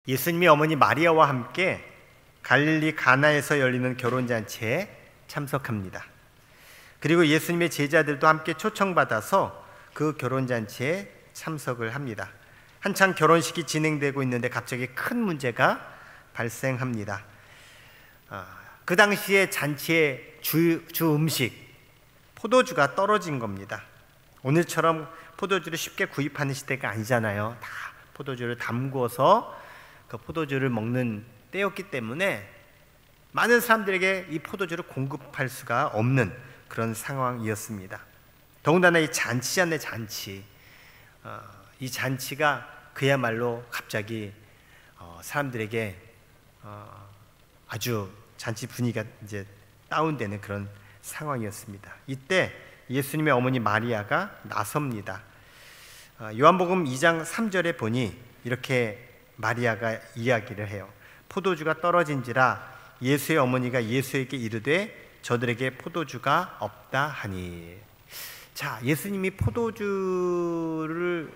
예수님이 어머니 마리아와 함께 갈릴리 가나에서 열리는 결혼잔치에 참석합니다. 그리고 예수님의 제자들도 함께 초청받아서 그 결혼잔치에 참석을 합니다. 한창 결혼식이 진행되고 있는데 갑자기 큰 문제가 발생합니다. 그 당시에 잔치의 주 음식, 포도주가 떨어진 겁니다. 오늘처럼 포도주를 쉽게 구입하는 시대가 아니잖아요. 다 포도주를 담궈서 그 포도주를 먹는 때였기 때문에 많은 사람들에게 이 포도주를 공급할 수가 없는 그런 상황이었습니다. 더군다나 이 잔치잖아요, 잔치. 이 잔치가 그야말로 갑자기 사람들에게 아주 잔치 분위기가 이제 다운되는 그런 상황이었습니다. 이때 예수님의 어머니 마리아가 나섭니다. 요한복음 2장 3절에 보니 이렇게 마리아가 이야기를 해요. 포도주가 떨어진지라 예수의 어머니가 예수에게 이르되 저들에게 포도주가 없다 하니. 자, 예수님이 포도주를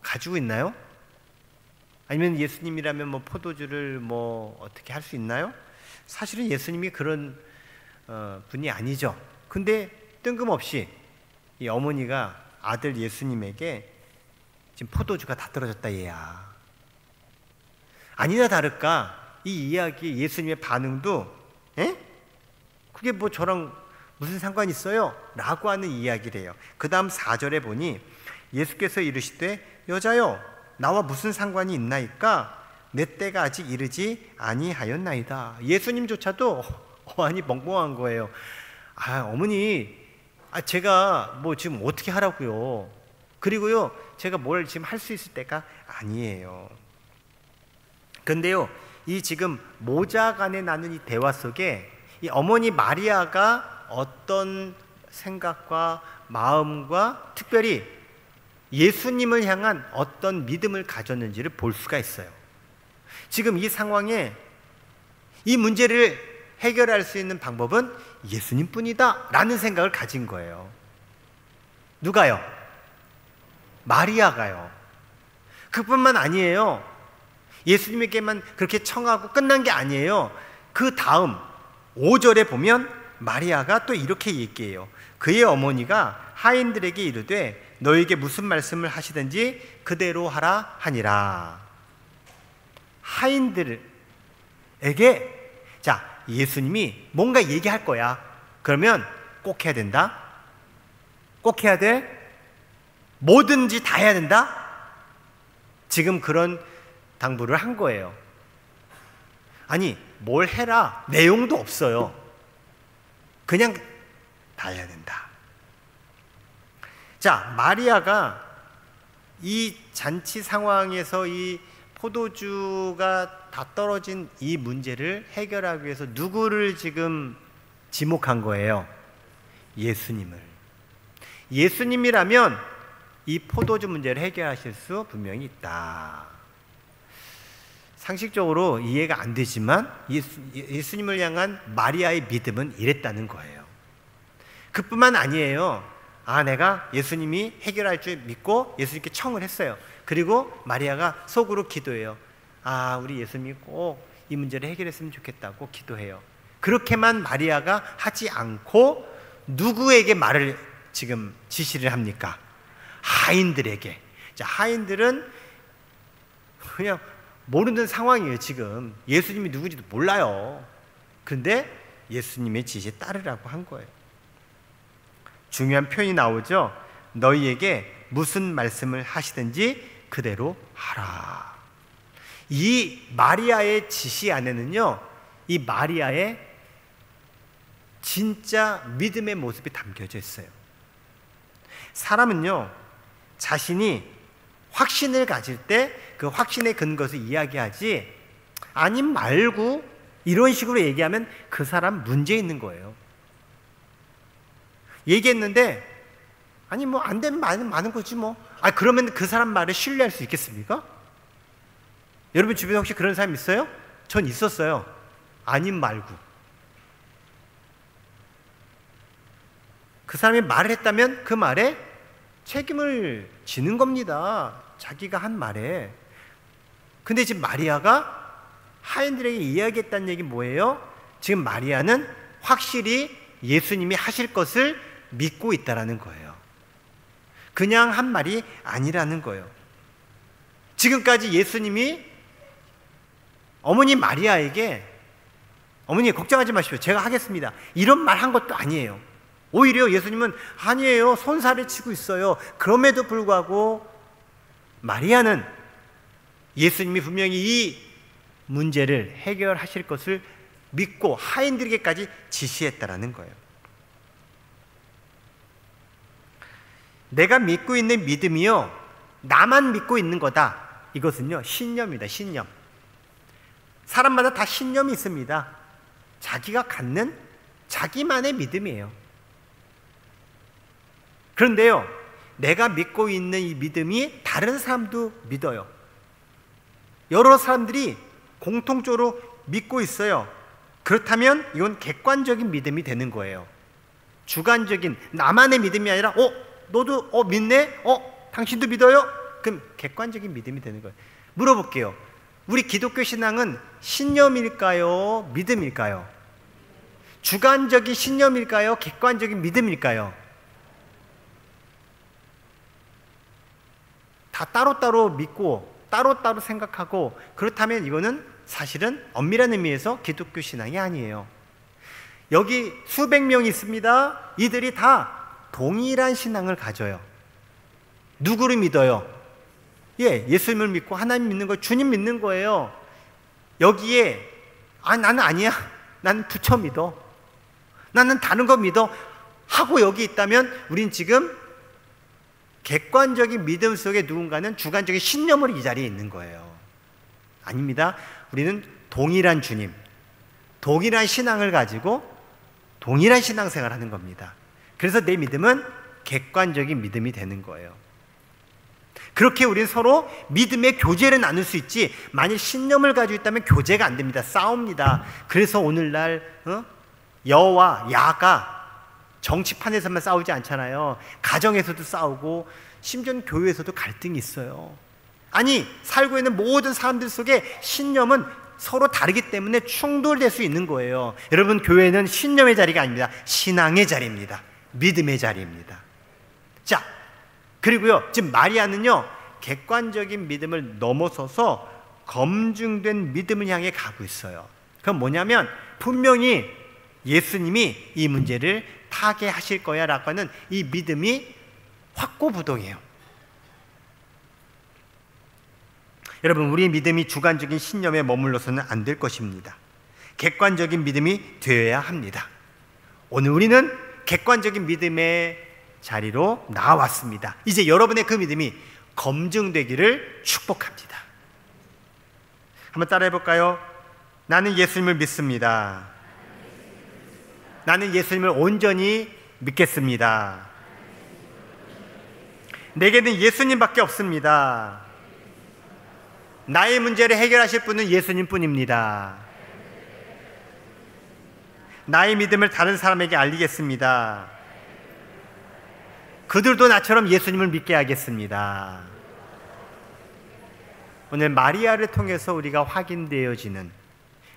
가지고 있나요? 아니면 예수님이라면 포도주를 어떻게 할 수 있나요? 사실은 예수님이 그런 분이 아니죠. 근데 뜬금없이 이 어머니가 아들 예수님에게 지금 포도주가 다 떨어졌다 얘야. 아니나 다를까 이 이야기 예수님의 반응도 그게 저랑 무슨 상관이 있어요? 라고 하는 이야기를 해요. 그 다음 4절에 보니 예수께서 이르시되 여자여 나와 무슨 상관이 있나이까 내 때가 아직 이르지 아니하였나이다. 예수님조차도 아니 멍멍한 거예요. 어머니 제가 지금 어떻게 하라고요? 그리고요 제가 뭘 지금 할 수 있을 때가 아니에요. 근데요 이 지금 모자 간에 나눈 이 대화 속에 이 어머니 마리아가 어떤 생각과 마음과 특별히 예수님을 향한 어떤 믿음을 가졌는지를 볼 수가 있어요. 지금 이 상황에 이 문제를 해결할 수 있는 방법은 예수님뿐이다 라는 생각을 가진 거예요. 누가요? 마리아가요. 그뿐만 아니에요. 예수님에게만 그렇게 청하고 끝난 게 아니에요. 그 다음 5절에 보면 마리아가 또 이렇게 얘기해요. 그의 어머니가 하인들에게 이르되 너에게 무슨 말씀을 하시든지 그대로 하라 하니라. 하인들에게 자 예수님이 뭔가 얘기할 거야. 그러면 꼭 해야 된다. 꼭 해야 돼. 뭐든지 다 해야 된다. 지금 그런 당부를 한 거예요. 아니 뭘 해라 내용도 없어요. 그냥 다 해야 된다. 자, 마리아가 이 잔치 상황에서 이 포도주가 다 떨어진 이 문제를 해결하기 위해서 누구를 지금 지목한 거예요? 예수님을. 예수님이라면 이 포도주 문제를 해결하실 수 분명히 있다. 상식적으로 이해가 안 되지만 예수님을 향한 마리아의 믿음은 이랬다는 거예요. 그뿐만 아니에요. 내가 예수님이 해결할 줄 믿고 예수님께 청을 했어요. 그리고 마리아가 속으로 기도해요. 우리 예수님이 꼭 이 문제를 해결했으면 좋겠다고 기도해요. 그렇게만 마리아가 하지 않고 누구에게 말을 지금 지시를 합니까? 하인들에게. 자, 하인들은 그냥 모르는 상황이에요. 지금 예수님이 누군지도 몰라요. 근데 예수님의 지시에 따르라고 한 거예요. 중요한 표현이 나오죠. 너희에게 무슨 말씀을 하시든지 그대로 하라. 이 마리아의 지시 안에는요 이 마리아의 진짜 믿음의 모습이 담겨져 있어요. 사람은요 자신이 확신을 가질 때 그 확신의 근거에서 이야기하지 아님 말고 이런 식으로 얘기하면 그 사람 문제 있는 거예요. 얘기했는데 안 되면 많은 거지 그러면 그 사람 말을 신뢰할 수 있겠습니까? 여러분 주변에 혹시 그런 사람 있어요? 전 있었어요. 아님 말고 그 사람이 말을 했다면 그 말에 책임을 지는 겁니다. 자기가 한 말에. 근데 지금 마리아가 하인들에게 이야기했다는 얘기 뭐예요? 지금 마리아는 확실히 예수님이 하실 것을 믿고 있다라는 거예요. 그냥 한 말이 아니라는 거예요. 지금까지 예수님이 어머니 마리아에게 어머니 걱정하지 마십시오. 제가 하겠습니다. 이런 말 한 것도 아니에요. 오히려 예수님은 아니에요. 손살을 치고 있어요. 그럼에도 불구하고 마리아는 예수님이 분명히 이 문제를 해결하실 것을 믿고 하인들에게까지 지시했다라는 거예요. 내가 믿고 있는 믿음이요, 나만 믿고 있는 거다. 이것은요, 신념입니다. 신념. 사람마다 다 신념이 있습니다. 자기가 갖는 자기만의 믿음이에요. 그런데요, 내가 믿고 있는 이 믿음이 다른 사람도 믿어요. 여러 사람들이 공통적으로 믿고 있어요. 그렇다면 이건 객관적인 믿음이 되는 거예요. 주관적인 나만의 믿음이 아니라 너도 믿네? 당신도 믿어요? 그럼 객관적인 믿음이 되는 거예요. 물어볼게요. 우리 기독교 신앙은 신념일까요? 믿음일까요? 주관적인 신념일까요? 객관적인 믿음일까요? 다 따로따로 믿고 따로따로 생각하고, 그렇다면 이거는 사실은 엄밀한 의미에서 기독교 신앙이 아니에요. 여기 수백 명이 있습니다. 이들이 다 동일한 신앙을 가져요. 누구를 믿어요? 예수님을 믿고 하나님 믿는 거, 주님 믿는 거예요. 여기에 나는 아니야, 나는 부처 믿어, 나는 다른 거 믿어 하고 여기 있다면 우린 지금 객관적인 믿음 속에 누군가는 주관적인 신념으로 이 자리에 있는 거예요. 아닙니다. 우리는 동일한 주님, 동일한 신앙을 가지고 동일한 신앙생활을 하는 겁니다. 그래서 내 믿음은 객관적인 믿음이 되는 거예요. 그렇게 우리는 서로 믿음의 교제를 나눌 수 있지, 만일 신념을 가지고 있다면 교제가 안 됩니다. 싸웁니다. 그래서 오늘날 여와 야가 정치판에서만 싸우지 않잖아요. 가정에서도 싸우고 심지어는 교회에서도 갈등이 있어요. 아니, 살고 있는 모든 사람들 속에 신념은 서로 다르기 때문에 충돌될 수 있는 거예요. 여러분, 교회는 신념의 자리가 아닙니다. 신앙의 자리입니다. 믿음의 자리입니다. 자, 그리고요, 지금 마리아는요, 객관적인 믿음을 넘어서서 검증된 믿음을 향해 가고 있어요. 그건 뭐냐면, 분명히 예수님이 이 문제를 타개하실 거야 라고 하는 이 믿음이 확고부동이에요. 여러분, 우리의 믿음이 주관적인 신념에 머물러서는 안 될 것입니다. 객관적인 믿음이 되어야 합니다. 오늘 우리는 객관적인 믿음의 자리로 나왔습니다. 이제 여러분의 그 믿음이 검증되기를 축복합니다. 한번 따라해 볼까요? 나는 예수님을 믿습니다. 나는 예수님을 온전히 믿겠습니다. 내게는 예수님밖에 없습니다. 나의 문제를 해결하실 분은 예수님뿐입니다. 나의 믿음을 다른 사람에게 알리겠습니다. 그들도 나처럼 예수님을 믿게 하겠습니다. 오늘 마리아를 통해서 우리가 확인되어지는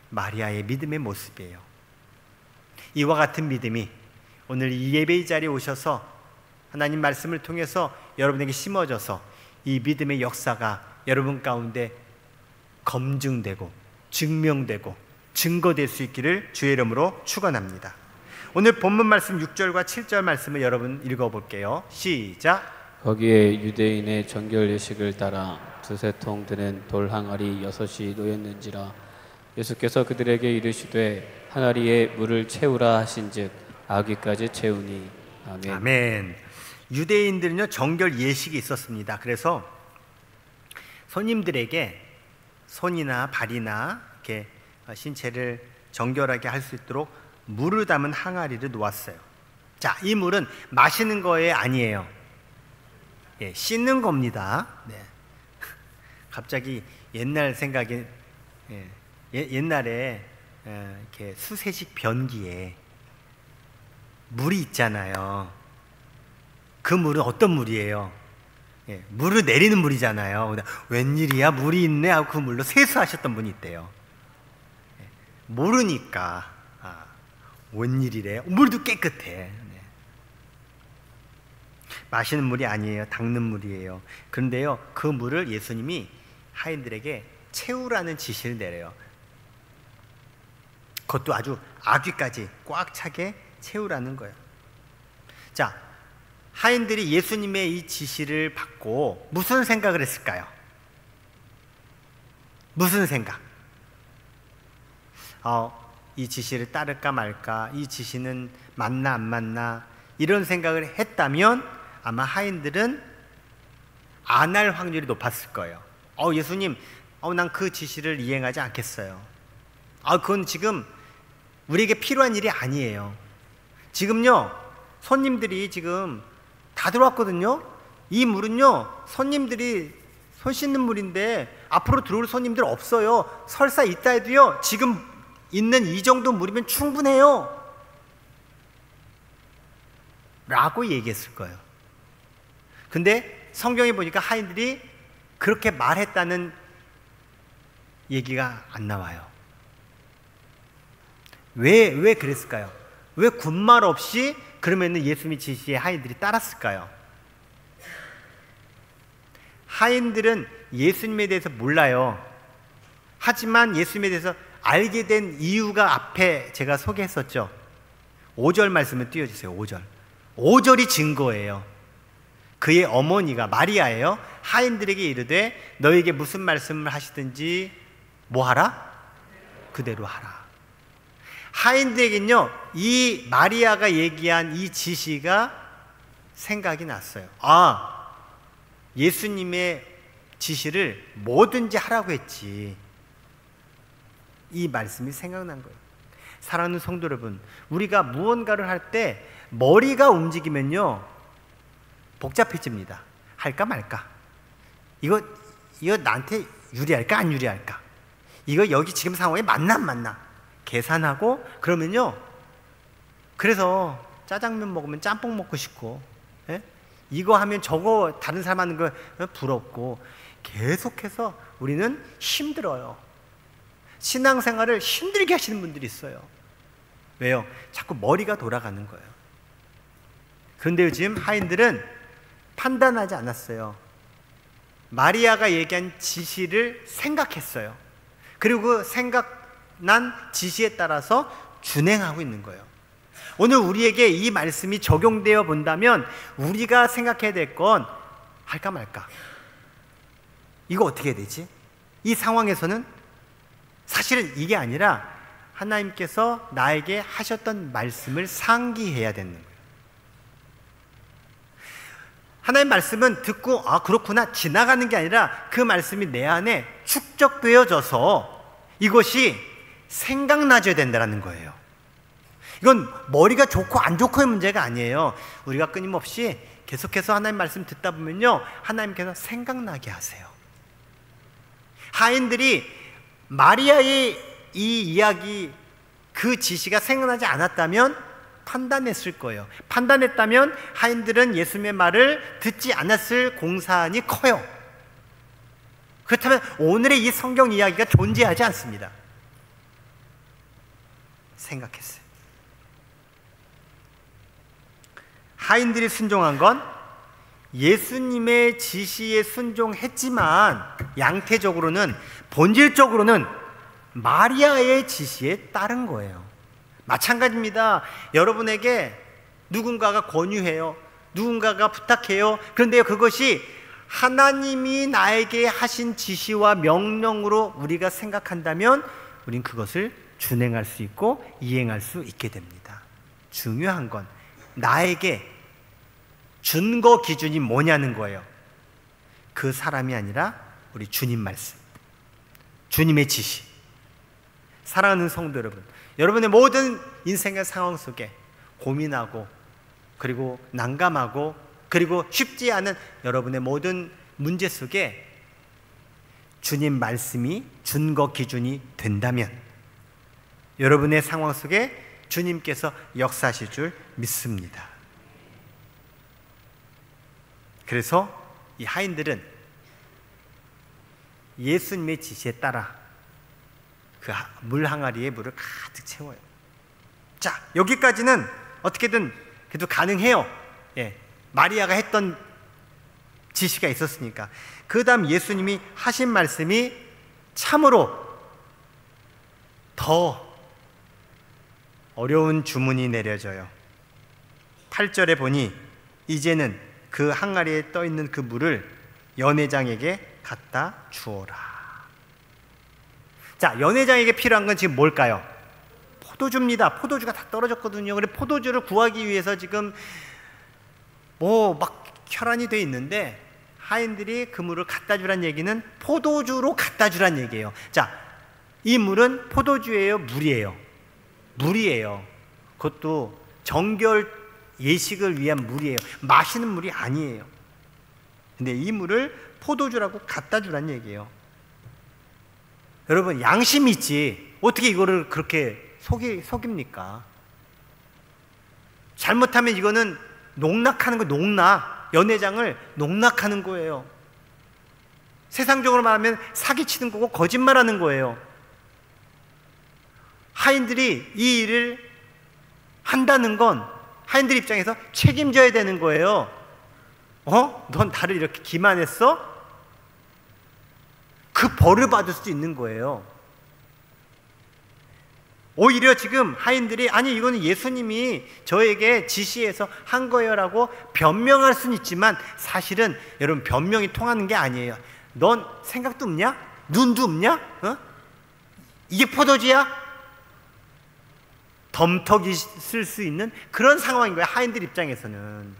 마리아의 믿음의 모습이에요. 이와 같은 믿음이 오늘 이 예배의 자리에 오셔서 하나님 말씀을 통해서 여러분에게 심어져서 이 믿음의 역사가 여러분 가운데 검증되고 증명되고 증거될 수 있기를 주의 이름으로 축원합니다. 오늘 본문 말씀 6절과 7절 말씀을 여러분 읽어볼게요. 시작. 거기에 유대인의 정결 예식을 따라 두세 통 드는 돌 항아리 6이 놓였는지라. 예수께서 그들에게 이르시되 항아리에 물을 채우라 하신즉 아귀까지 채우니. 아멘. 아멘. 유대인들은요, 정결 예식이 있었습니다. 그래서 손님들에게 손이나 발이나 이렇게 신체를 정결하게 할 수 있도록 물을 담은 항아리를 놓았어요. 자, 이 물은 마시는 거에 아니에요. 씻는 겁니다. 네. 갑자기 옛날 생각이, 옛날에 이렇게 수세식 변기에 물이 있잖아요. 그 물은 어떤 물이에요? 예, 물을 내리는 물이잖아요. 웬일이야 물이 있네 하고 그 물로 세수하셨던 분이 있대요. 예, 모르니까 웬일이래. 물도 깨끗해. 네. 마시는 물이 아니에요. 닦는 물이에요. 그런데요, 그 물을 예수님이 하인들에게 채우라는 지시를 내려요. 그것도 아주 아귀까지 꽉 차게 채우라는 거예요. 자, 하인들이 예수님의 이 지시를 받고 무슨 생각을 했을까요? 무슨 생각? 이 지시를 따를까 말까, 이 지시는 맞나 안 맞나, 이런 생각을 했다면 아마 하인들은 안 할 확률이 높았을 거예요. 예수님, 난 그 지시를 이행하지 않겠어요. 그건 지금 우리에게 필요한 일이 아니에요. 지금요, 손님들이 지금 다 들어왔거든요. 이 물은요, 손님들이 손 씻는 물인데 앞으로 들어올 손님들 없어요. 설사 있다 해도요, 지금 있는 이 정도 물이면 충분해요 라고 얘기했을 거예요. 근데 성경에 보니까 하인들이 그렇게 말했다는 얘기가 안 나와요. 왜 그랬을까요? 왜 군말 없이 그러면 예수님의 지시에 하인들이 따랐을까요? 하인들은 예수님에 대해서 몰라요. 하지만 예수님에 대해서 알게 된 이유가 앞에 제가 소개했었죠. 5절 말씀을 띄워주세요. 5절. 5절이 증거예요. 그의 어머니가 마리아예요. 하인들에게 이르되 너에게 무슨 말씀을 하시든지 뭐 하라? 그대로 하라. 하인들에게는요, 이 마리아가 얘기한 이 지시가 생각이 났어요. 예수님의 지시를 뭐든지 하라고 했지. 이 말씀이 생각난 거예요. 사랑하는 성도 여러분, 우리가 무언가를 할 때 머리가 움직이면요, 복잡해집니다. 할까 말까? 이거 나한테 유리할까 안 유리할까? 이거 여기 지금 상황에 맞나 안 맞나? 계산하고 그러면요, 그래서 짜장면 먹으면 짬뽕 먹고 싶고, 이거 하면 저거 다른 사람 하는 거 부럽고, 계속해서 우리는 힘들어요. 신앙생활을 힘들게 하시는 분들이 있어요. 왜요? 자꾸 머리가 돌아가는 거예요. 그런데 요즘 하인들은 판단하지 않았어요. 마리아가 얘기한 지시를 생각했어요. 그리고 생각난 지시에 따라서 준행하고 있는 거예요. 오늘 우리에게 이 말씀이 적용되어 본다면 우리가 생각해야 될 건 할까 말까? 이거 어떻게 해야 되지? 이 상황에서는 사실은 이게 아니라 하나님께서 나에게 하셨던 말씀을 상기해야 되는 거예요. 하나님 말씀은 듣고 그렇구나 지나가는 게 아니라 그 말씀이 내 안에 축적되어져서 이것이 생각나줘야 된다는 거예요. 이건 머리가 좋고 안 좋고의 문제가 아니에요. 우리가 끊임없이 계속해서 하나님 말씀 듣다 보면요, 하나님께서 생각나게 하세요. 하인들이 마리아의 이 이야기, 그 지시가 생각나지 않았다면 판단했을 거예요. 판단했다면 하인들은 예수님의 말을 듣지 않았을 공산이 커요. 그렇다면 오늘의 이 성경 이야기가 존재하지 않습니다. 생각했어요. 하인들이 순종한 건 예수님의 지시에 순종했지만 양태적으로는, 본질적으로는 마리아의 지시에 따른 거예요. 마찬가지입니다. 여러분에게 누군가가 권유해요. 누군가가 부탁해요. 그런데 그것이 하나님이 나에게 하신 지시와 명령으로 우리가 생각한다면 우린 그것을 준행할 수 있고 이행할 수 있게 됩니다. 중요한 건 나에게 준거 기준이 뭐냐는 거예요. 그 사람이 아니라 우리 주님 말씀, 주님의 지시. 사랑하는 성도 여러분, 여러분의 모든 인생의 상황 속에 고민하고 그리고 난감하고 그리고 쉽지 않은 여러분의 모든 문제 속에 주님 말씀이 준거 기준이 된다면 여러분의 상황 속에 주님께서 역사하실 줄 믿습니다. 그래서 이 하인들은 예수님의 지시에 따라 그 물 항아리에 물을 가득 채워요. 자, 여기까지는 어떻게든 그래도 가능해요. 예, 마리아가 했던 지시가 있었으니까. 그 다음 예수님이 하신 말씀이 참으로 더 어려운 주문이 내려져요. 8절에 보니 이제는 그 항아리에 떠있는 그 물을 연회장에게 갖다 주어라. 자, 연회장에게 필요한 건 지금 뭘까요? 포도주입니다. 포도주가 다 떨어졌거든요. 그래 포도주를 구하기 위해서 지금 막 혈안이 돼 있는데 하인들이 그 물을 갖다 주란 얘기는 포도주로 갖다 주란 얘기예요. 자, 이 물은 포도주예요, 물이에요? 물이에요. 그것도 정결 예식을 위한 물이에요. 마시는 물이 아니에요. 근데 이 물을 포도주라고 갖다 주란 얘기예요. 여러분, 양심이 있지 어떻게 이거를 그렇게 속입니까? 잘못하면 이거는 농락하는 거예요. 농락. 연회장을 농락하는 거예요. 세상적으로 말하면 사기치는 거고 거짓말하는 거예요. 하인들이 이 일을 한다는 건 하인들 입장에서 책임져야 되는 거예요. 넌 나를 이렇게 기만했어? 그 벌을 받을 수도 있는 거예요. 오히려 지금 하인들이 아니 이거는 예수님이 저에게 지시해서 한 거예요 라고 변명할 수는 있지만 사실은 여러분 변명이 통하는 게 아니에요. 넌 생각도 없냐? 눈도 없냐? 이게 포도주야? 덤터기 쓸 수 있는 그런 상황인 거예요. 하인들 입장에서는.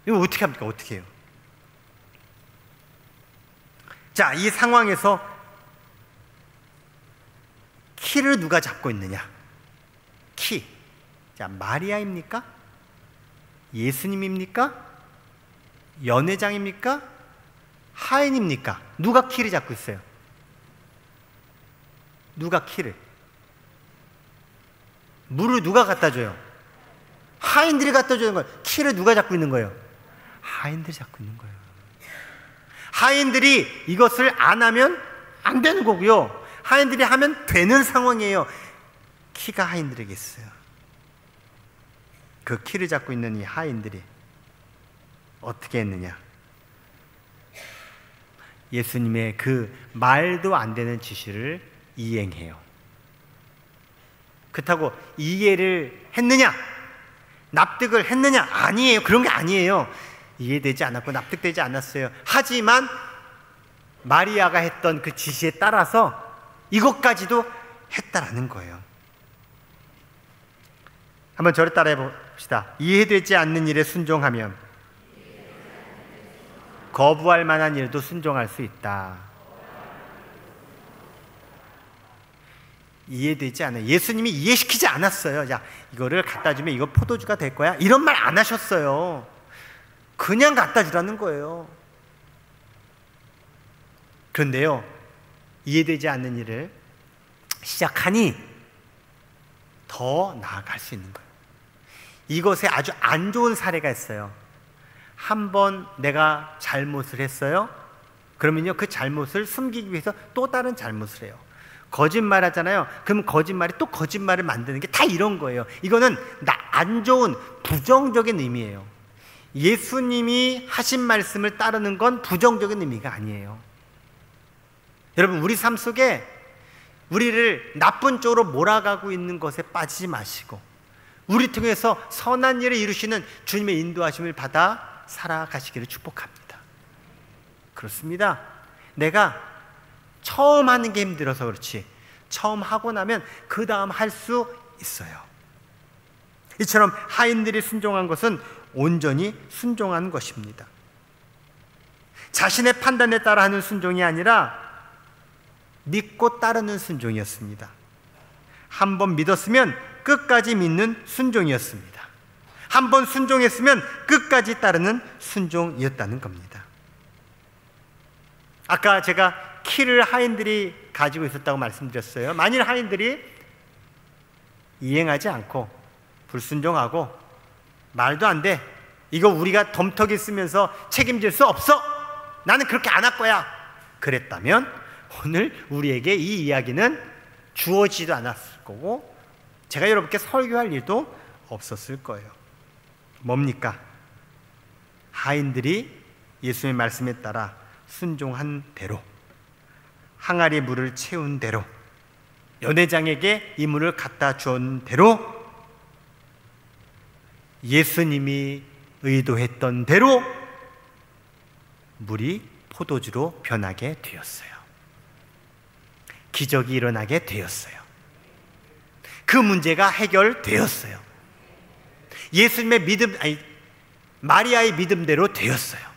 이거 어떻게 합니까? 어떻게 해요? 자, 이 상황에서 키를 누가 잡고 있느냐? 키. 자, 마리아입니까? 예수님입니까? 연회장입니까? 하인입니까? 누가 키를 잡고 있어요? 누가 키를? 물을 누가 갖다 줘요? 하인들이 갖다 주는 거예요. 키를 누가 잡고 있는 거예요? 하인들이 잡고 있는 거예요. 하인들이 이것을 안 하면 안 되는 거고요. 하인들이 하면 되는 상황이에요. 키가 하인들에게 있어요. 그 키를 잡고 있는 이 하인들이 어떻게 했느냐? 예수님의 그 말도 안 되는 지시를 이행해요. 그렇다고 이해를 했느냐? 납득을 했느냐? 아니에요. 그런 게 아니에요. 이해되지 않았고 납득되지 않았어요. 하지만 마리아가 했던 그 지시에 따라서 이것까지도 했다라는 거예요. 한번 저를 따라해 봅시다. 이해되지 않는 일에 순종하면 거부할 만한 일도 순종할 수 있다. 이해되지 않아요. 예수님이 이해시키지 않았어요. 자, 이거를 갖다 주면 이거 포도주가 될 거야? 이런 말 안 하셨어요. 그냥 갖다 주라는 거예요. 그런데요, 이해되지 않는 일을 시작하니 더 나아갈 수 있는 거예요. 이것에 아주 안 좋은 사례가 있어요. 한번 내가 잘못을 했어요. 그러면요, 그 잘못을 숨기기 위해서 또 다른 잘못을 해요. 거짓말 하잖아요. 그럼 거짓말이 또 거짓말을 만드는 게 다 이런 거예요. 이거는 안 좋은 부정적인 의미예요. 예수님이 하신 말씀을 따르는 건 부정적인 의미가 아니에요. 여러분, 우리 삶 속에 우리를 나쁜 쪽으로 몰아가고 있는 것에 빠지지 마시고 우리 통해서 선한 일을 이루시는 주님의 인도하심을 받아 살아가시기를 축복합니다. 그렇습니다. 내가 처음 하는 게 힘들어서 그렇지 처음 하고 나면 그 다음 할 수 있어요. 이처럼 하인들이 순종한 것은 온전히 순종한 것입니다. 자신의 판단에 따라 하는 순종이 아니라 믿고 따르는 순종이었습니다. 한번 믿었으면 끝까지 믿는 순종이었습니다. 한번 순종했으면 끝까지 따르는 순종이었다는 겁니다. 아까 제가 키를 하인들이 가지고 있었다고 말씀드렸어요. 만일 하인들이 이행하지 않고 불순종하고 말도 안 돼, 이거 우리가 덤터기 쓰면서 책임질 수 없어. 나는 그렇게 안 할 거야. 그랬다면 오늘 우리에게 이 이야기는 주어지지도 않았을 거고 제가 여러분께 설교할 일도 없었을 거예요. 뭡니까? 하인들이 예수님의 말씀에 따라 순종한 대로, 항아리에 물을 채운 대로, 연회장에게 이 물을 갖다 준 대로, 예수님이 의도했던 대로 물이 포도주로 변하게 되었어요. 기적이 일어나게 되었어요. 그 문제가 해결되었어요. 예수님의 믿음, 마리아의 믿음대로 되었어요.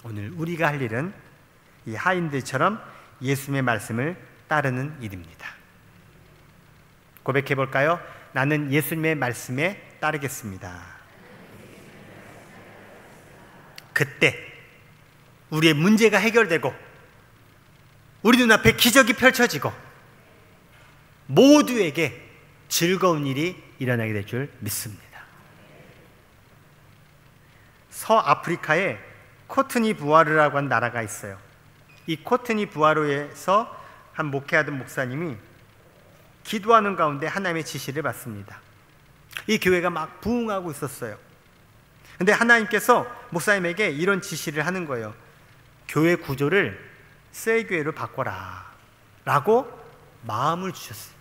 오늘 우리가 할 일은 이 하인들처럼 예수님의 말씀을 따르는 일입니다. 고백해 볼까요? 나는 예수님의 말씀에 따르겠습니다. 그때 우리의 문제가 해결되고 우리 눈앞에 기적이 펼쳐지고 모두에게 즐거운 일이 일어나게 될 줄 믿습니다. 서아프리카에 코트니 부아르라고 하는 나라가 있어요. 이 코트니 부아르에서 한 목회하던 목사님이 기도하는 가운데 하나님의 지시를 받습니다. 이 교회가 막 부흥하고 있었어요. 근데 하나님께서 목사님에게 이런 지시를 하는 거예요. 교회 구조를 셀교회로 바꿔라 라고 마음을 주셨어요.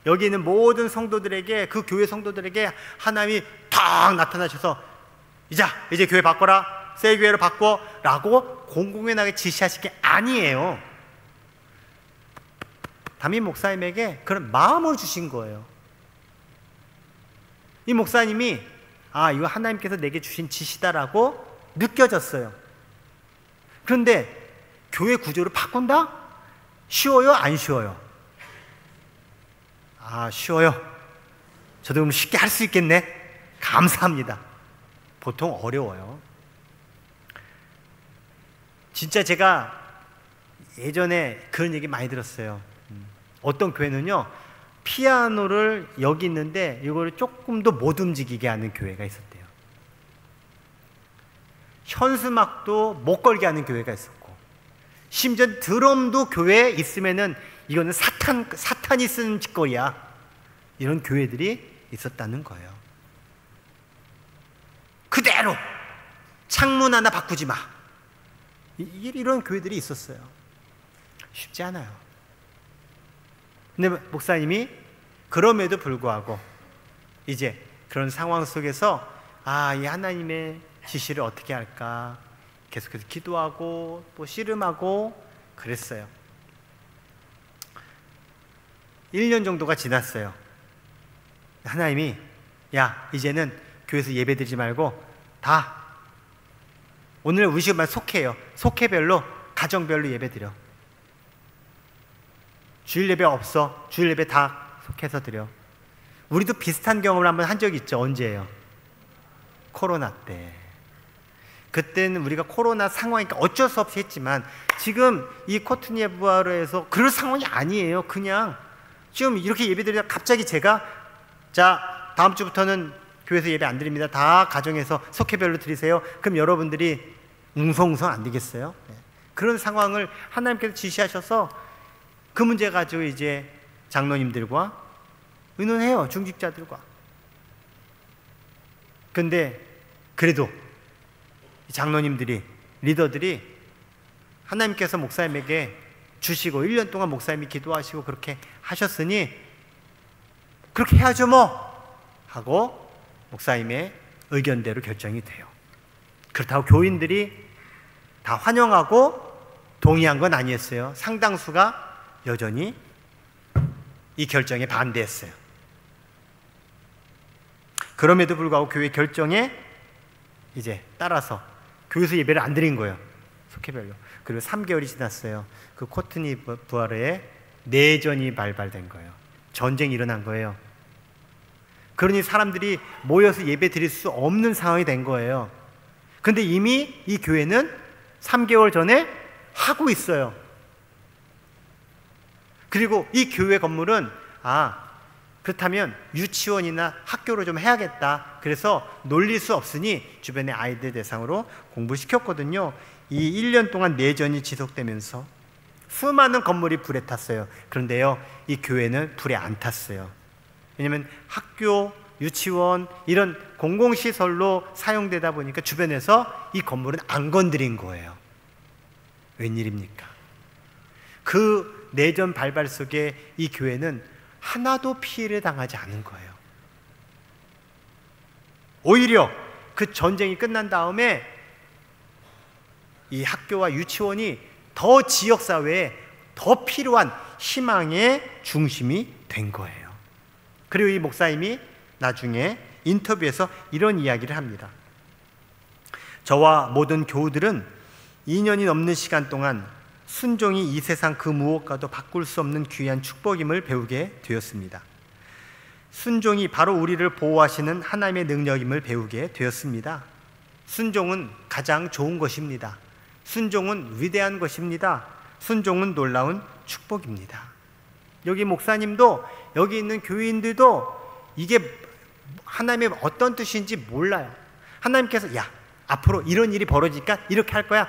여기 있는 모든 성도들에게, 그 교회 성도들에게 하나님이 탁 나타나셔서 이제 교회 바꿔라, 셀교회로 바꿔 라고 공공연하게 지시하신 게 아니에요. 담임 목사님에게 그런 마음을 주신 거예요. 이 목사님이 이거 하나님께서 내게 주신 지시다라고 느껴졌어요. 그런데 교회 구조를 바꾼다? 쉬워요? 안 쉬워요? 쉬워요. 저도 그럼 쉽게 할 수 있겠네. 감사합니다. 보통 어려워요. 진짜 제가 예전에 그런 얘기 많이 들었어요. 어떤 교회는요, 피아노를 여기 있는데 이걸 조금 더 못 움직이게 하는 교회가 있었대요. 현수막도 못 걸게 하는 교회가 있었고, 심지어 드럼도 교회에 있으면은 이거는 사탄이 쓰는 짓거리야, 이런 교회들이 있었다는 거예요. 그대로 창문 하나 바꾸지 마, 이런 교회들이 있었어요. 쉽지 않아요. 근데 목사님이 그럼에도 불구하고 이제 그런 상황 속에서 이 하나님의 지시를 어떻게 할까 계속해서 기도하고 또 씨름하고 그랬어요. 1년 정도가 지났어요. 하나님이 이제는 교회에서 예배드리지 말고 다 오늘 우리 집만 속해요. 속해별로, 가정별로 예배드려. 주일 예배 없어. 주일 예배 다 속해서 드려. 우리도 비슷한 경험을 한번 한 적이 있죠. 언제예요? 코로나 때. 그때는 우리가 코로나 상황이니까 어쩔 수 없이 했지만 지금 이 코트니 부아르에서 그럴 상황이 아니에요. 그냥 지금 이렇게 예배드리다 갑자기 제가 다음 주부터는 교회에서 예배 안 드립니다. 다 가정에서 속회별로 드리세요. 그럼 여러분들이 웅성웅성 안 되겠어요? 그런 상황을 하나님께서 지시하셔서 그 문제 가지고 이제 장로님들과 의논해요. 중직자들과. 근데 그래도 장로님들이, 리더들이 하나님께서 목사님에게 주시고 1년 동안 목사님이 기도하시고 그렇게 하셨으니 그렇게 해야죠 뭐 하고 목사님의 의견대로 결정이 돼요. 그렇다고 교인들이 다 환영하고 동의한 건 아니었어요. 상당수가 여전히 이 결정에 반대했어요. 그럼에도 불구하고 교회 결정에 이제 따라서 교회에서 예배를 안 드린 거예요. 속회별로. 그리고 3개월이 지났어요. 그 코트니 부아르에 내전이 발발된 거예요. 전쟁이 일어난 거예요. 그러니 사람들이 모여서 예배 드릴 수 없는 상황이 된 거예요. 근데 이미 이 교회는 3개월 전에 하고 있어요. 그리고 이 교회 건물은 그렇다면 유치원이나 학교로 좀 해야겠다. 그래서 놀릴 수 없으니 주변의 아이들 대상으로 공부시켰거든요. 이 1년 동안 내전이 지속되면서 수많은 건물이 불에 탔어요. 그런데요, 이 교회는 불에 안 탔어요. 왜냐하면 학교, 유치원 이런 공공시설로 사용되다 보니까 주변에서 이 건물은 안 건드린 거예요. 웬일입니까? 그 내전 발발 속에 이 교회는 하나도 피해를 당하지 않은 거예요. 오히려 그 전쟁이 끝난 다음에 이 학교와 유치원이 더 지역사회에 더 필요한 희망의 중심이 된 거예요. 그리고 이 목사님이 나중에 인터뷰에서 이런 이야기를 합니다. 저와 모든 교우들은 2년이 넘는 시간 동안 순종이 이 세상 그 무엇과도 바꿀 수 없는 귀한 축복임을 배우게 되었습니다. 순종이 바로 우리를 보호하시는 하나님의 능력임을 배우게 되었습니다. 순종은 가장 좋은 것입니다. 순종은 위대한 것입니다. 순종은 놀라운 축복입니다. 여기 목사님도 여기 있는 교인들도 이게 하나님의 어떤 뜻인지 몰라요. 하나님께서 야, 앞으로 이런 일이 벌어지니까 이렇게 할 거야.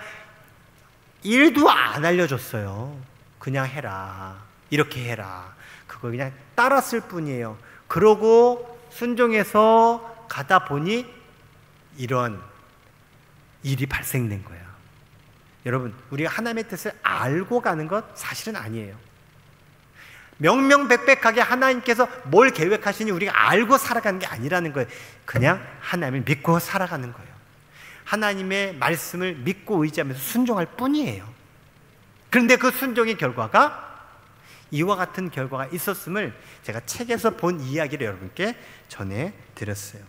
일도 안 알려줬어요. 그냥 해라. 이렇게 해라. 그걸 그냥 따랐을 뿐이에요. 그러고 순종해서 가다 보니 이런 일이 발생된 거예요. 여러분, 우리가 하나님의 뜻을 알고 가는 것 사실은 아니에요. 명명백백하게 하나님께서 뭘 계획하시니 우리가 알고 살아가는 게 아니라는 거예요. 그냥 하나님을 믿고 살아가는 거예요. 하나님의 말씀을 믿고 의지하면서 순종할 뿐이에요. 그런데 그 순종의 결과가 이와 같은 결과가 있었음을 제가 책에서 본 이야기를 여러분께 전해드렸어요.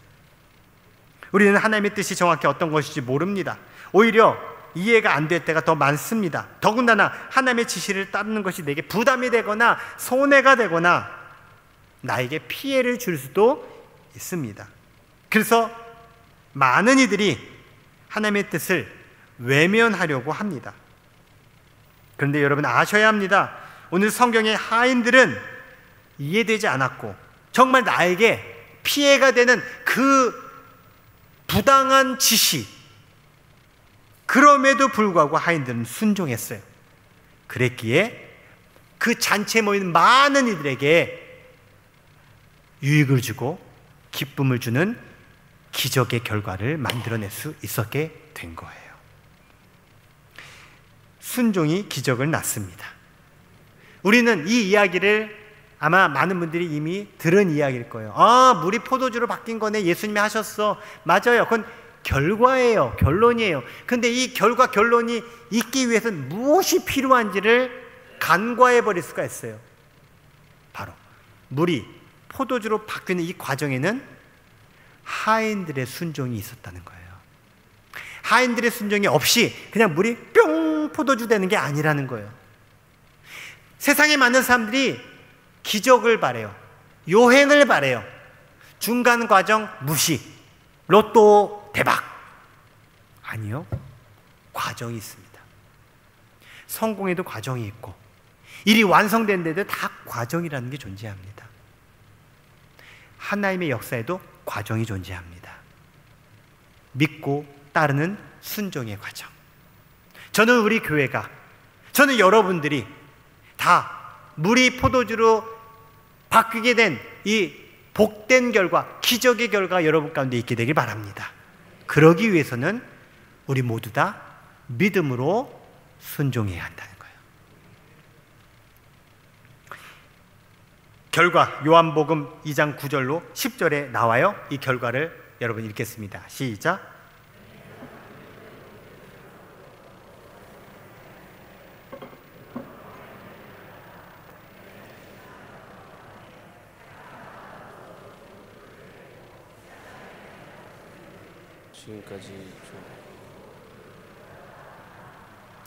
우리는 하나님의 뜻이 정확히 어떤 것인지 모릅니다. 오히려 이해가 안 될 때가 더 많습니다. 더군다나 하나님의 지시를 따르는 것이 내게 부담이 되거나 손해가 되거나 나에게 피해를 줄 수도 있습니다. 그래서 많은 이들이 하나님의 뜻을 외면하려고 합니다. 그런데 여러분 아셔야 합니다. 오늘 성경의 하인들은 이해되지 않았고 정말 나에게 피해가 되는 그 부당한 지시, 그럼에도 불구하고 하인들은 순종했어요. 그랬기에 그 잔치에 모인 많은 이들에게 유익을 주고 기쁨을 주는 기적의 결과를 만들어낼 수 있었게 된 거예요. 순종이 기적을 낳습니다. 우리는 이 이야기를 아마 많은 분들이 이미 들은 이야기일 거예요. 아, 물이 포도주로 바뀐 거네. 예수님이 하셨어. 맞아요. 그건 결과예요. 결론이에요. 근데 이 결과, 결론이 있기 위해서는 무엇이 필요한지를 간과해 버릴 수가 있어요. 바로 물이 포도주로 바뀌는 이 과정에는 하인들의 순종이 있었다는 거예요. 하인들의 순종이 없이 그냥 물이 뿅 포도주 되는 게 아니라는 거예요. 세상에 많은 사람들이 기적을 바래요. 요행을 바래요. 중간 과정 무시, 로또 대박. 아니요. 과정이 있습니다. 성공에도 과정이 있고 일이 완성된 데도 다 과정이라는 게 존재합니다. 하나님의 역사에도 과정이 존재합니다. 믿고 따르는 순종의 과정. 저는 우리 교회가, 저는 여러분들이 다 물이 포도주로 바뀌게 된 이 복된 결과, 기적의 결과가 여러분 가운데 있게 되길 바랍니다. 그러기 위해서는 우리 모두 다 믿음으로 순종해야 한다는 거예요. 결과 요한복음 2장 9절로 10절에 나와요. 이 결과를 여러분 읽겠습니다. 시작.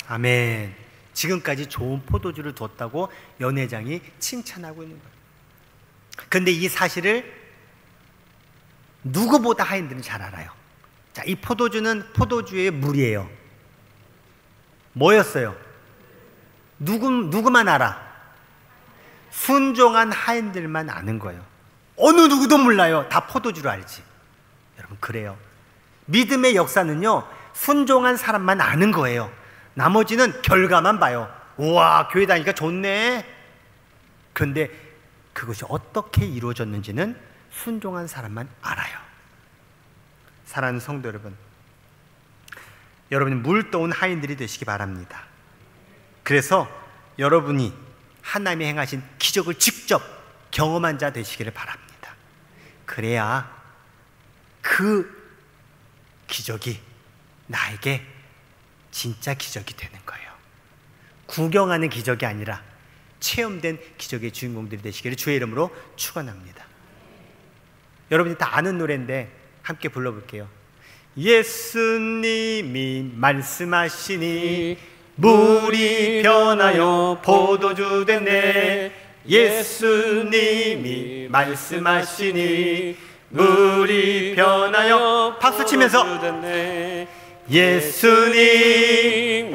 아멘. 지금까지 좋은 포도주를 뒀다고 연회장이 칭찬하고 있는 거예요. 그런데 이 사실을 누구보다 하인들은 잘 알아요. 자, 이 포도주는 포도주의 물이에요. 뭐였어요? 누구만 알아? 순종한 하인들만 아는 거예요. 어느 누구도 몰라요. 다 포도주로 알지. 여러분, 그래요. 믿음의 역사는요, 순종한 사람만 아는 거예요. 나머지는 결과만 봐요. 우와, 교회 다니니까 좋네. 그런데 그것이 어떻게 이루어졌는지는 순종한 사람만 알아요. 사랑하는 성도 여러분, 여러분이 물 떠온 하인들이 되시기 바랍니다. 그래서 여러분이 하나님이 행하신 기적을 직접 경험한 자 되시기를 바랍니다. 그래야 그 기적이 나에게 진짜 기적이 되는 거예요. 구경하는 기적이 아니라 체험된 기적의 주인공들이 되시기를 주의 이름으로 축원합니다. 여러분이 다 아는 노래인데 함께 불러볼게요. 예수님이 말씀하시니 물이 변하여 포도주 됐네. 예수님이 말씀하시니 물이 변하여 박수 치면서 예수님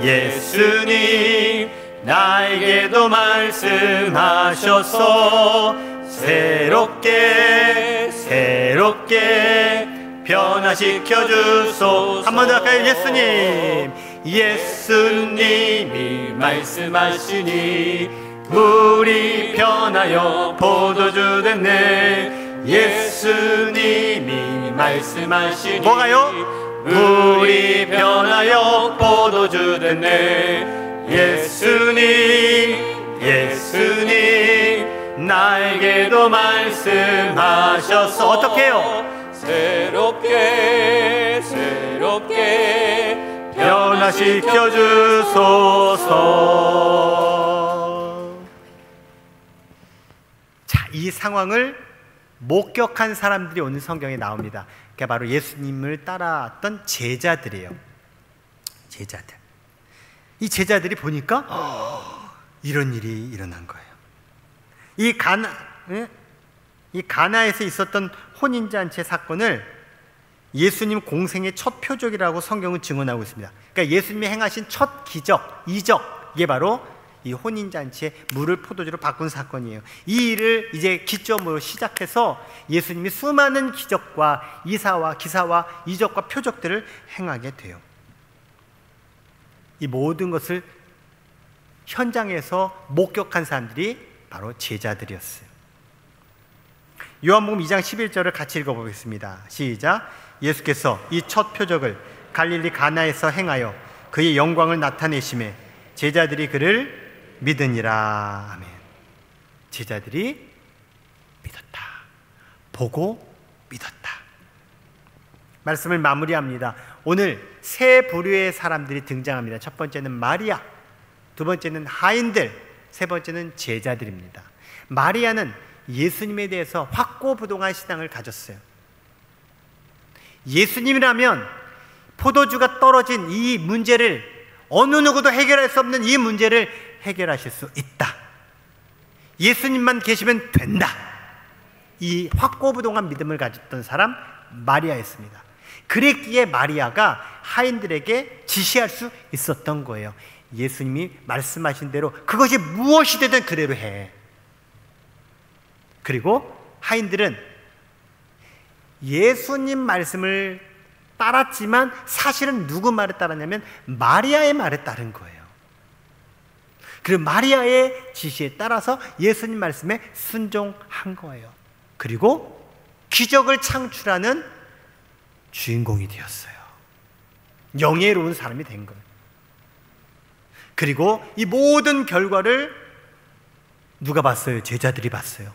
예수님 나에게도 말씀하셔서 새롭게 변화시켜 주소. 한 번 더 할까요? 예수님 예수님이 말씀하시니 물이 변하여 포도주 됐네. 예수님이 말씀하시니 뭐가요? 물이 변하여 포도주 됐네. 예수님 나에게도 말씀하셔서 어떻게 해요? 새롭게 변화시켜 주소서. 자, 이 상황을 목격한 사람들이 오늘 성경에 나옵니다. 그게 바로 예수님을 따라왔던 제자들이에요. 제자들. 이 제자들이 보니까 이런 일이 일어난 거예요. 이 가나에서 있었던 혼인잔치 사건을 예수님 공생의 첫 표적이라고 성경은 증언하고 있습니다. 그러니까 예수님이 행하신 첫 기적, 이적, 이게 바로 이 혼인잔치에 물을 포도주로 바꾼 사건이에요. 이 일을 이제 기점으로 시작해서 예수님이 수많은 기적과 이사와 기사와 이적과 표적들을 행하게 돼요. 이 모든 것을 현장에서 목격한 사람들이 바로 제자들이었어요. 요한복음 2장 11절을 같이 읽어보겠습니다. 시작. 예수께서 이 첫 표적을 갈릴리 가나에서 행하여 그의 영광을 나타내시매 제자들이 그를 믿으니라. 아멘. 제자들이 믿었다. 보고 믿었다. 말씀을 마무리합니다. 오늘 세 부류의 사람들이 등장합니다. 첫 번째는 마리아, 두 번째는 하인들, 세 번째는 제자들입니다. 마리아는 예수님에 대해서 확고부동한 신앙을 가졌어요. 예수님이라면 포도주가 떨어진 이 문제를, 어느 누구도 해결할 수 없는 이 문제를 해결하실 수 있다. 예수님만 계시면 된다. 이 확고부동한 믿음을 가졌던 사람 마리아였습니다. 그랬기에 마리아가 하인들에게 지시할 수 있었던 거예요. 예수님이 말씀하신 대로 그것이 무엇이 되든 그대로 해. 그리고 하인들은 예수님 말씀을 따랐지만 사실은 누구 말에 따랐냐면 마리아의 말에 따른 거예요. 그리고 마리아의 지시에 따라서 예수님 말씀에 순종한 거예요. 그리고 기적을 창출하는 주인공이 되었어요. 영예로운 사람이 된 거예요. 그리고 이 모든 결과를 누가 봤어요? 제자들이 봤어요.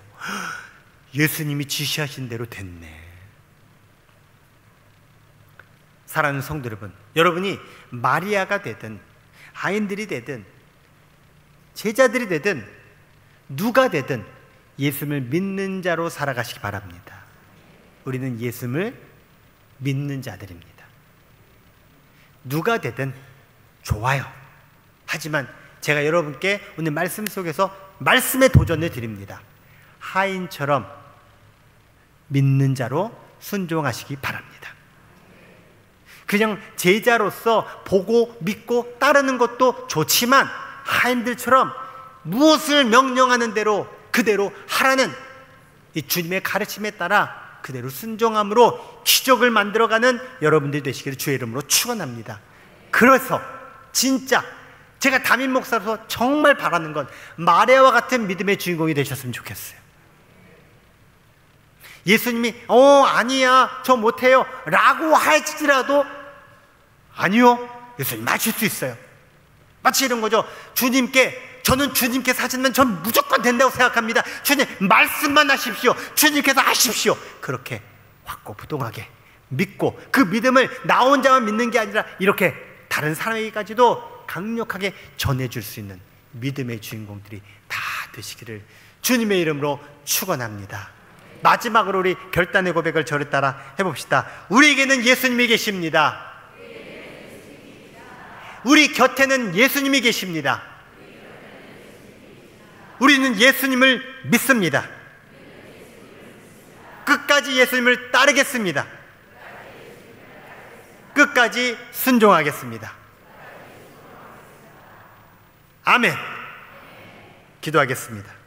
예수님이 지시하신 대로 됐네. 사랑하는 성도 여러분, 여러분이 마리아가 되든 하인들이 되든 제자들이 되든 누가 되든 예수님을 믿는 자로 살아가시기 바랍니다. 우리는 예수님을 믿는 자들입니다. 누가 되든 좋아요. 하지만 제가 여러분께 오늘 말씀 속에서 말씀의 도전을 드립니다. 하인처럼 믿는 자로 순종하시기 바랍니다. 그냥 제자로서 보고 믿고 따르는 것도 좋지만 하인들처럼 무엇을 명령하는 대로 그대로 하라는 이 주님의 가르침에 따라 그대로 순종함으로 기적을 만들어가는 여러분들이 되시기를 주의 이름으로 축원합니다. 그래서 진짜 제가 담임 목사로서 정말 바라는 건 마리아와 같은 믿음의 주인공이 되셨으면 좋겠어요. 예수님이 아니야 저 못해요 라고 할지라도 아니요, 예수님 하실 수 있어요. 마치 이런 거죠. 저는 주님께 사시면 전 무조건 된다고 생각합니다. 주님 말씀만 하십시오. 주님께서 하십시오. 그렇게 확고부동하게 믿고 그 믿음을 나 혼자만 믿는 게 아니라 이렇게 다른 사람에게까지도 강력하게 전해줄 수 있는 믿음의 주인공들이 다 되시기를 주님의 이름으로 축원합니다. 마지막으로 우리 결단의 고백을 저를 따라 해봅시다. 우리에게는 예수님이 계십니다. 우리 곁에는 예수님이 계십니다. 우리는 예수님을 믿습니다. 끝까지 예수님을 따르겠습니다. 끝까지 순종하겠습니다. 아멘. 기도하겠습니다.